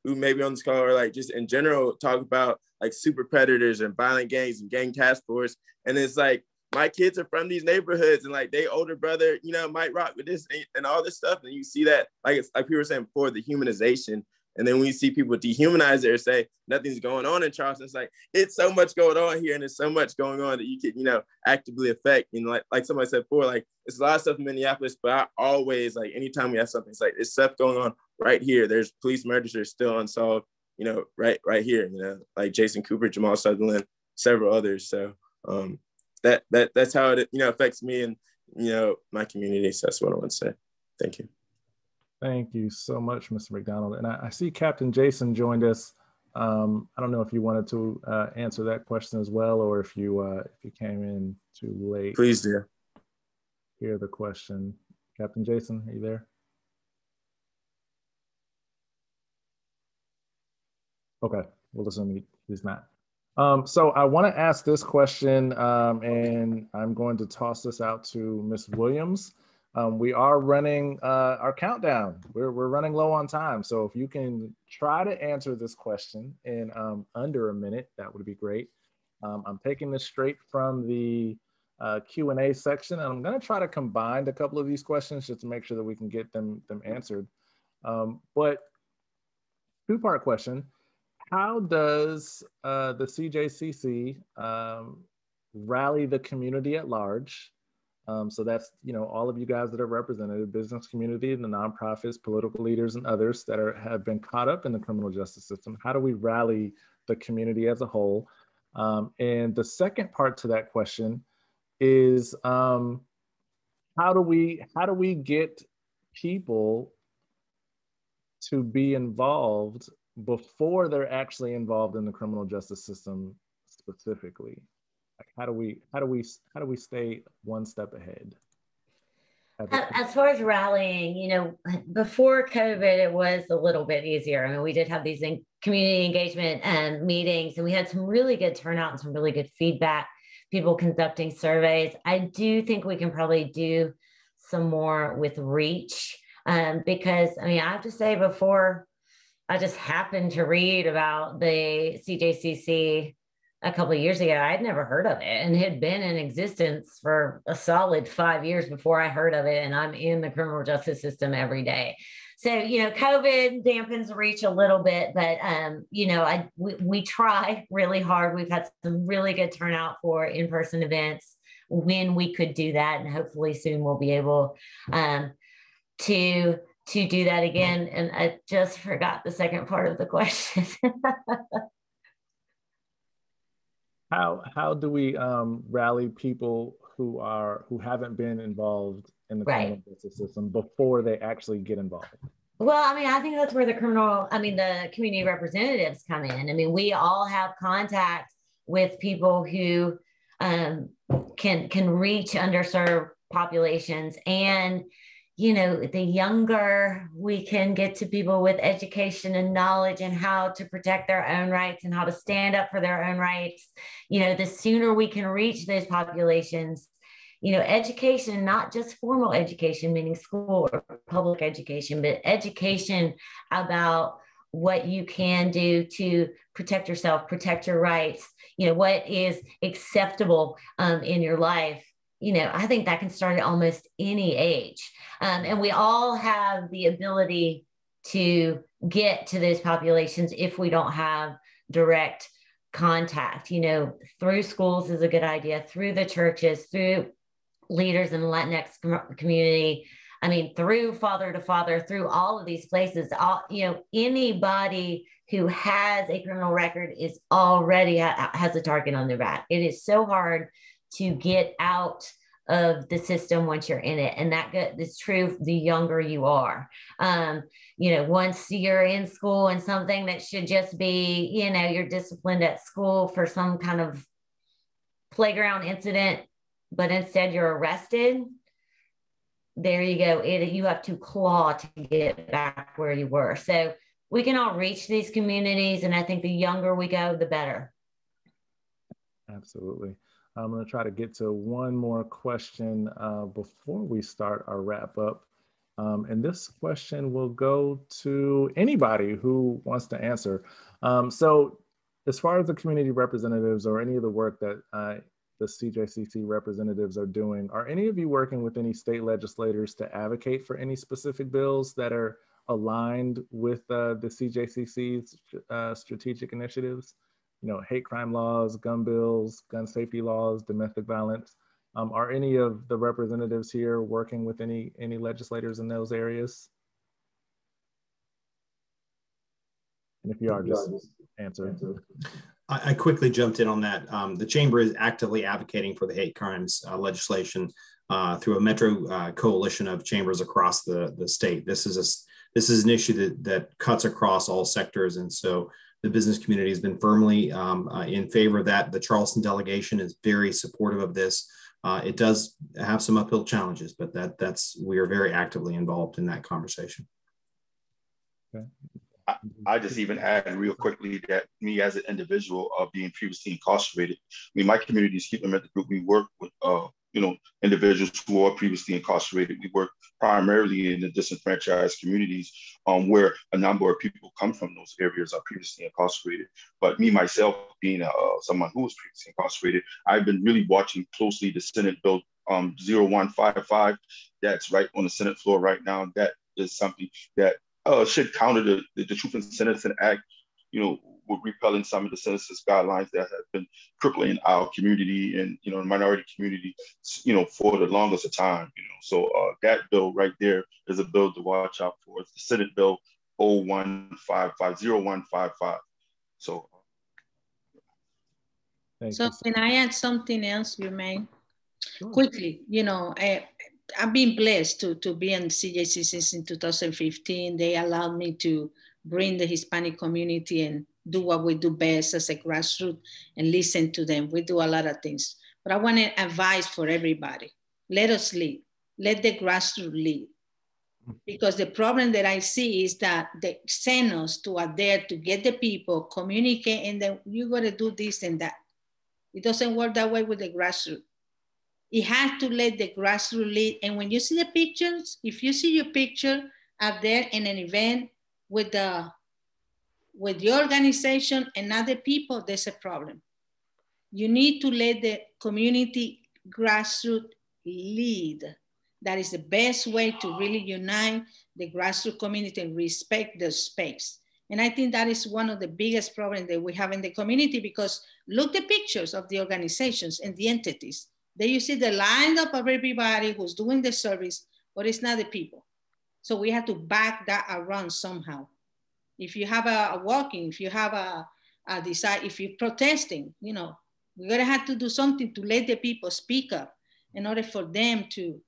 who maybe on this call, or like just in general, talk about like super predators and violent gangs and gang task force. And it's like, my kids are from these neighborhoods, and like they older brother, might rock with this and all this stuff. And you see that, like, it's like people were saying before, the humanization. And then when you see people dehumanize it or say nothing's going on in Charleston, it's like, it's so much going on here, and there's so much going on that you could, actively affect. Like somebody said before, like it's a lot of stuff in Minneapolis, but I always, like, anytime we have something, it's like, there's stuff going on right here. There's police murders that are still unsolved, right here, like Jason Cooper, Jamal Sutherland, several others. So that's how it, affects me and, my community. So that's what I want to say. Thank you. Thank you so much, Mr. McDonald. And I see Captain Jason joined us. I don't know if you wanted to answer that question as well, or if you came in too late. Please do. Hear the question. Captain Jason, are you there? Okay, we'll assume he's not. So I want to ask this question, and I'm going to toss this out to Ms. Williams. We are running our countdown. We're running low on time. So if you can try to answer this question in under a minute, that would be great. I'm taking this straight from the Q&A section, and I'm going to try to combine a couple of these questions just to make sure that we can get them answered. But two-part question. How does the CJCC rally the community at large? So that's, all of you guys that are represented, the business community, the nonprofits, political leaders, and others that have been caught up in the criminal justice system. How do we rally the community as a whole? And the second part to that question is, how do we get people to be involved before they're actually involved in the criminal justice system specifically? Like, how do we stay one step ahead? As far as rallying, before COVID, it was a little bit easier. I mean, we did have these community engagement and meetings, and we had some really good turnout and some really good feedback, people conducting surveys. I do think we can probably do some more with reach, because, I mean, I have to say, before I just happened to read about the CJCC a couple of years ago. I'd never heard of it, and it had been in existence for a solid 5 years before I heard of it. And I'm in the criminal justice system every day. So, COVID dampens the reach a little bit, but, we try really hard. We've had some really good turnout for in-person events when we could do that. And hopefully soon we'll be able to do that again. And I just forgot the second part of the question. How do we rally people who haven't been involved in the Right. criminal justice system before they actually get involved? Well, I mean, I think that's where the community representatives come in. I mean, we all have contact with people who can reach underserved populations. And, you know, the younger we can get to people with education and knowledge and how to protect their own rights and how to stand up for their own rights, you know, the sooner we can reach those populations. You know, education, not just formal education, meaning school or public education, but education about what you can do to protect yourself, protect your rights, you know, what is acceptable in your life. You know, I think that can start at almost any age. And we all have the ability to get to those populations if we don't have direct contact, you know, through schools is a good idea, through the churches, through leaders in the Latinx community. I mean, through Father to Father, through all of these places, you know, anybody who has a criminal record is already has a target on their back. It is so hard to get out of the system once you're in it. And that is true the younger you are. You know, once you're in school and something that should just be, you know, you're disciplined at school for some kind of playground incident, but instead you're arrested, there you go. You have to claw to get back where you were. So we can all reach these communities. And I think the younger we go, the better. Absolutely. I'm going to try to get to one more question before we start our wrap up. And this question will go to anybody who wants to answer. So as far as the community representatives or any of the work that the CJCC representatives are doing, are any of you working with any state legislators to advocate for any specific bills that are aligned with the CJCC's strategic initiatives? You know, hate crime laws, gun bills, gun safety laws, domestic violence. Are any of the representatives here working with any legislators in those areas? And if you are, just answer. I quickly jumped in on that. The chamber is actively advocating for the hate crimes legislation through a metro coalition of chambers across the state. This is an issue that cuts across all sectors, and so the business community has been firmly in favor of that. The Charleston delegation is very supportive of this. It does have some uphill challenges, but we are very actively involved in that conversation. Okay. I just even add real quickly that me as an individual being previously incarcerated, I mean, my community is keeping mental group. We work with, you know, individuals who are previously incarcerated. We work primarily in the disenfranchised communities where a number of people come from those areas are previously incarcerated. But me, myself, being someone who was previously incarcerated, I've been really watching closely the Senate Bill 0155 that's right on the Senate floor right now. That is something that should counter the Truth in Sentencing Act, you know, with repelling some of the sentences guidelines that have been crippling our community and, you know, the minority community, you know, for the longest of time, you know. So that bill right there is a bill to watch out for. It's the Senate Bill 0155. So. So can I add something else, you may? Sure. Quickly, you know, I've been blessed to be in CJCC in 2015. They allowed me to bring the Hispanic community and do what we do best as a grassroots and listen to them. We do a lot of things. But I want to advise for everybody. Let us lead. Let the grassroots lead. Because the problem that I see is that they send us to out there to get the people, communicate, and then you got to do this and that. It doesn't work that way with the grassroots. It has to let the grassroots lead. And when you see the pictures, if you see your picture out there in an event with the organization and other people, there's a problem. You need to let the community grassroots lead. That is the best way to really unite the grassroots community and respect the space. And I think that is one of the biggest problems that we have in the community, because look the pictures of the organizations and the entities. There you see the lineup of everybody who's doing the service, but it's not the people. So we have to back that around somehow. If you have a walking, if you have a desire, if you're protesting, you know, we're gonna have to do something to let the people speak up in order for them to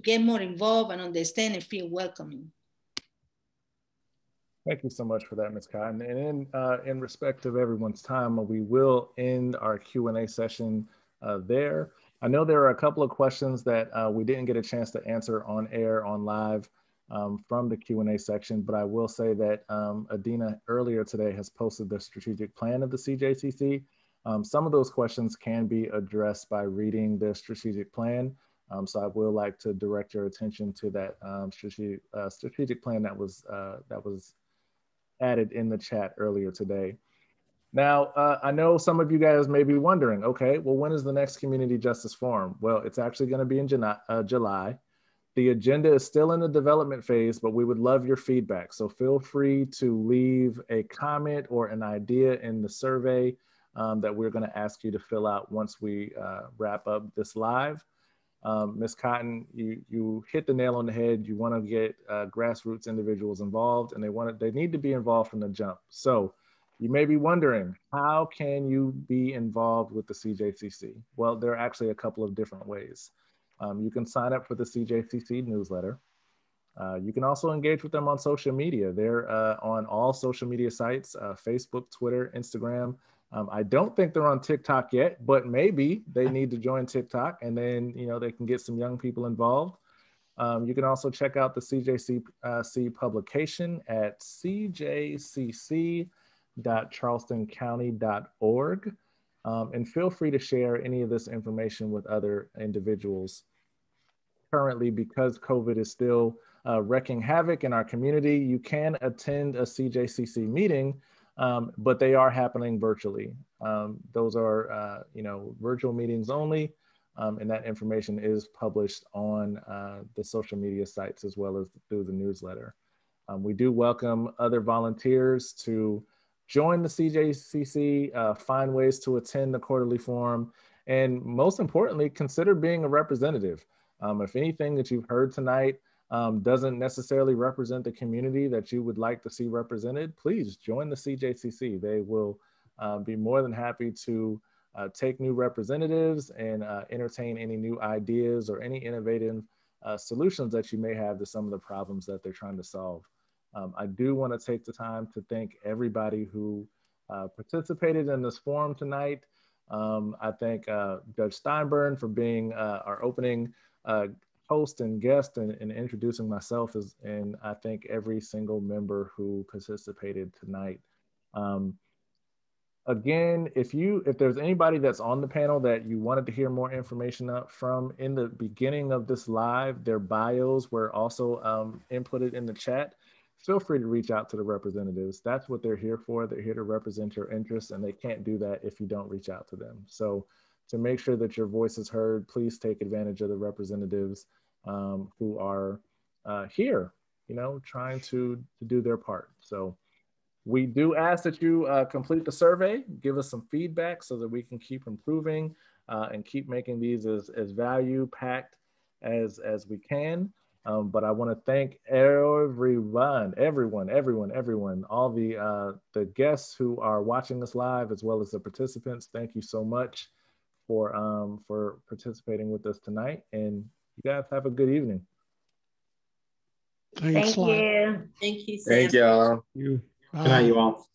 get more involved and understand and feel welcoming. Thank you so much for that, Ms. Cotton. And in respect of everyone's time, we will end our Q&A session there. I know there are a couple of questions that we didn't get a chance to answer on air, on live from the Q&A section, but I will say that Adina earlier today has posted the strategic plan of the CJCC. Some of those questions can be addressed by reading the strategic plan. So I will like to direct your attention to that strategic plan that was added in the chat earlier today. Now, I know some of you guys may be wondering, okay, well, when is the next Community Justice Forum? Well, it's actually going to be in July. The agenda is still in the development phase, but we would love your feedback. So feel free to leave a comment or an idea in the survey that we're going to ask you to fill out once we wrap up this live. Ms. Cotton, you hit the nail on the head. You want to get grassroots individuals involved, and they need to be involved from the jump. So you may be wondering, how can you be involved with the CJCC? Well, there are actually a couple of different ways. You can sign up for the CJCC newsletter. You can also engage with them on social media. They're on all social media sites, Facebook, Twitter, Instagram. I don't think they're on TikTok yet, but maybe they need to join TikTok, and then they can get some young people involved. You can also check out the CJCC publication at cjcc.charlestoncounty.org, and feel free to share any of this information with other individuals. Currently, because COVID is still wreaking havoc in our community, you can attend a CJCC meeting, but they are happening virtually. Those are, virtual meetings only, and that information is published on the social media sites as well as through the newsletter. We do welcome other volunteers to join the CJCC, find ways to attend the quarterly forum, and most importantly, consider being a representative. If anything that you've heard tonight doesn't necessarily represent the community that you would like to see represented, please join the CJCC. They will be more than happy to take new representatives and entertain any new ideas or any innovative solutions that you may have to some of the problems that they're trying to solve. I do want to take the time to thank everybody who participated in this forum tonight. I thank Judge Steinberg for being our opening host and guest and introducing myself, and I thank every single member who participated tonight. Again, if there's anybody that's on the panel that you wanted to hear more information from in the beginning of this live, their bios were also inputted in the chat. Feel free to reach out to the representatives. That's what they're here for. They're here to represent your interests, and they can't do that if you don't reach out to them. So to make sure that your voice is heard, please take advantage of the representatives who are here, trying to do their part. So we do ask that you complete the survey, give us some feedback so that we can keep improving and keep making these as value-packed as we can. But I want to thank everyone, all the guests who are watching us live, as well as the participants. Thank you so much for participating with us tonight, and you guys have a good evening. Thank you. Thank you, Sam. Thank y'all. Good night, you all.